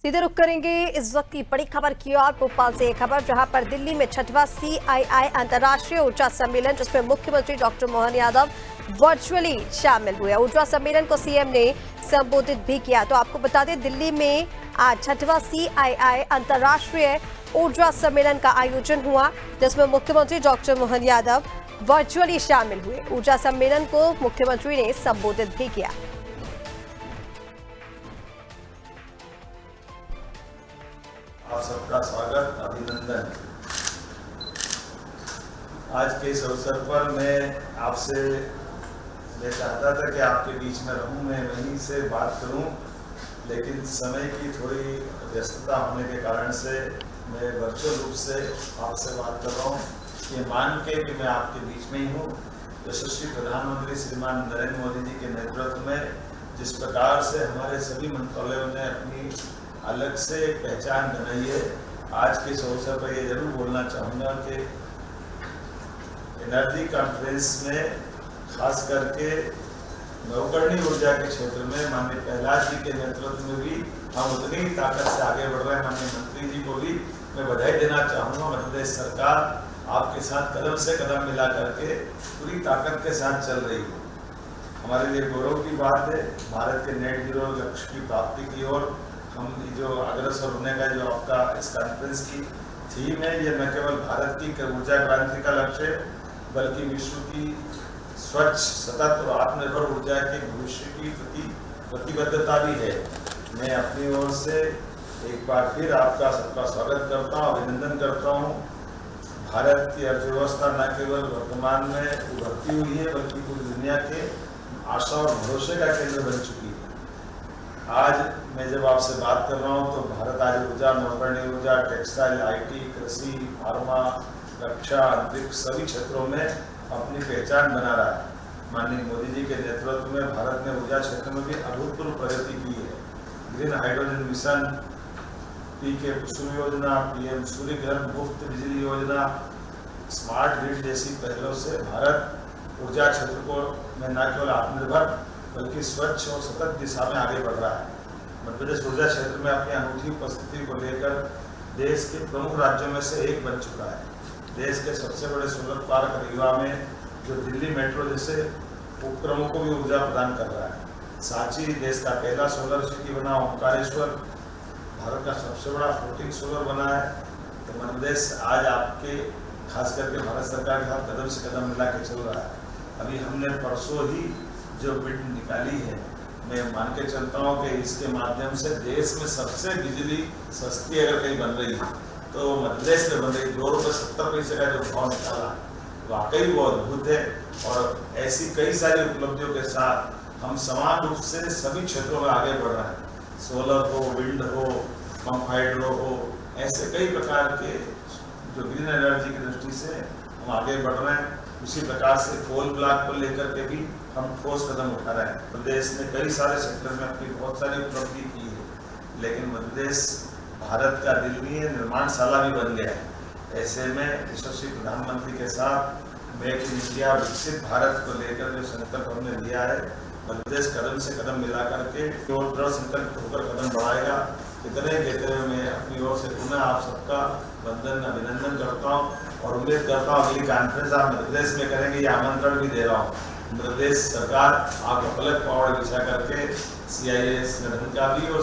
सीधे रुक करेंगे इस वक्त की बड़ी खबर की ओर। भोपाल से एक खबर जहां पर दिल्ली में 6वां CII अंतर्राष्ट्रीय ऊर्जा सम्मेलन, जिसमें मुख्यमंत्री डॉक्टर मोहन यादव वर्चुअली शामिल हुए। ऊर्जा सम्मेलन को सीएम ने संबोधित भी किया। तो आपको बता दें, दिल्ली में आज 6वां CII अंतर्राष्ट्रीय ऊर्जा सम्मेलन का आयोजन हुआ, जिसमें मुख्यमंत्री डॉक्टर मोहन यादव वर्चुअली शामिल हुए। ऊर्जा सम्मेलन को मुख्यमंत्री ने संबोधित भी किया। आप सबका स्वागत, अभिनंदन। आज के इस अवसर पर मैं चाहता था कि आपके बीच में रहूं, मैं वहीं से बात करूं, लेकिन समय की थोड़ी व्यस्तता होने के कारण से मैं वर्चुअल रूप से आपसे बात कर रहा हूं। ये मान के कि मैं आपके बीच में ही हूं। यशस्वी प्रधानमंत्री श्रीमान नरेंद्र मोदी जी के नेतृत्व में जिस प्रकार से हमारे सभी मंत्रालयों ने अपनी अलग से पहचान बनाई है, आज के इस अवसर पर यह जरूर बोलना चाहूँगा कि एनर्जी कॉन्फ्रेंस में खास करके नवकरणीय ऊर्जा के क्षेत्र में माननीय प्रहलाद जी के नेतृत्व में भी हम उतनी ताकत से आगे बढ़ रहे हैं। माननीय मंत्री जी को भी मैं बधाई देना चाहूँगा। मध्य प्रदेश सरकार आपके साथ कदम से कदम मिला करके पूरी ताकत के साथ चल रही है। हमारे लिए गौरव की बात है। भारत के नेट जीरो लक्ष्य की प्राप्ति की ओर हम जो अग्रसर होने का जो आपका इस कॉन्फ्रेंस की थीम है, ये न केवल भारत की ऊर्जा क्रांति का लक्ष्य है, बल्कि विश्व की स्वच्छ, सतत और आत्मनिर्भर ऊर्जा के भविष्य की प्रति प्रतिबद्धता भी है। मैं अपनी ओर से एक बार फिर आपका सबका स्वागत करता हूँ, अभिनंदन करता हूँ। भारत की अर्थव्यवस्था न केवल वर्तमान में उभरती हुई है, बल्कि पूरी दुनिया के आशा और भरोसे का केंद्र बन चुकी है। आज मैं जब आपसे बात कर रहा हूँ तो भारत आज ऊर्जा, नवकरणीय ऊर्जा, टेक्सटाइल, IT, कृषि, फार्मा, रक्षा, अंतरिक्ष सभी क्षेत्रों में अपनी पहचान बना रहा है। माननीय मोदी जी के नेतृत्व में भारत ने ऊर्जा क्षेत्र में भी अभूतपूर्व प्रगति की है। ग्रीन हाइड्रोजन मिशन, PK कुसुम योजना, PM सूर्य घर मुफ्त बिजली योजना, स्मार्ट ग्रिड जैसी पहलों से भारत ऊर्जा क्षेत्र को में न केवल आत्मनिर्भर बल्कि स्वच्छ और सतत दिशा में आगे बढ़ रहा है। मध्य प्रदेश ऊर्जा क्षेत्र में अपनी अनूठी उपस्थिति को लेकर देश के प्रमुख राज्यों में से एक बन चुका है। देश के सबसे बड़े सोलर पार्क रीवा में जो दिल्ली मेट्रो जैसे उपक्रमों को भी ऊर्जा प्रदान कर रहा है। सांची देश का पहला सोलर सिटी बना। ओंकारेश्वर भारत का सबसे बड़ा फ्लोटिंग सोलर बना है। तो मध्य प्रदेश आज आपके खास करके भारत सरकार के साथ कदम से कदम मिला के चल रहा है। अभी हमने परसों ही जो बिड निकाली है, मैं मान के चलता हूँ कि इसके माध्यम से देश में सबसे बिजली सस्ती अगर कहीं बन रही है तो मध्य प्रदेश में बन रही। ₹2.70 का जो भाव निकाला, वाकई वो अद्भुत है। और ऐसी कई सारी उपलब्धियों के साथ हम समान रूप से सभी क्षेत्रों में आगे बढ़ रहे हैं। सोलर हो, विंड हो, पंप हाइड्रो हो, ऐसे कई प्रकार के जो ग्रीन एनर्जी की दृष्टि से हम आगे बढ़ रहे हैं। उसी प्रकार से कोल ब्लॉक को लेकर के भी हम ठोस कदम उठा रहे हैं। प्रदेश ने कई सारे सेक्टर में अपनी बहुत सारी उपलब्धि की है, लेकिन मध्य प्रदेश भारत का दिल भी है, निर्माणशाला भी बन गया है। ऐसे में यशस्वी प्रधानमंत्री के साथ मेक इन इंडिया, विकसित भारत को लेकर जो संकल्प हमने लिया है, मध्य प्रदेश कदम से कदम मिला करके जो दृढ़ संकल्प होकर कदम बढ़ाएगा। इतने कहते हुए मैं अपनी ओर से पुनः आप सबका वंदन, अभिनंदन करता हूँ और उम्मीद करता हूँ अगली कॉन्फ्रेंस आप मध्य प्रदेश में करेंगे। ये आमंत्रण भी दे रहा हूँ। मध्य प्रदेश सरकार आपको पलक पकड़ बिछा करके CII संगठन का भी और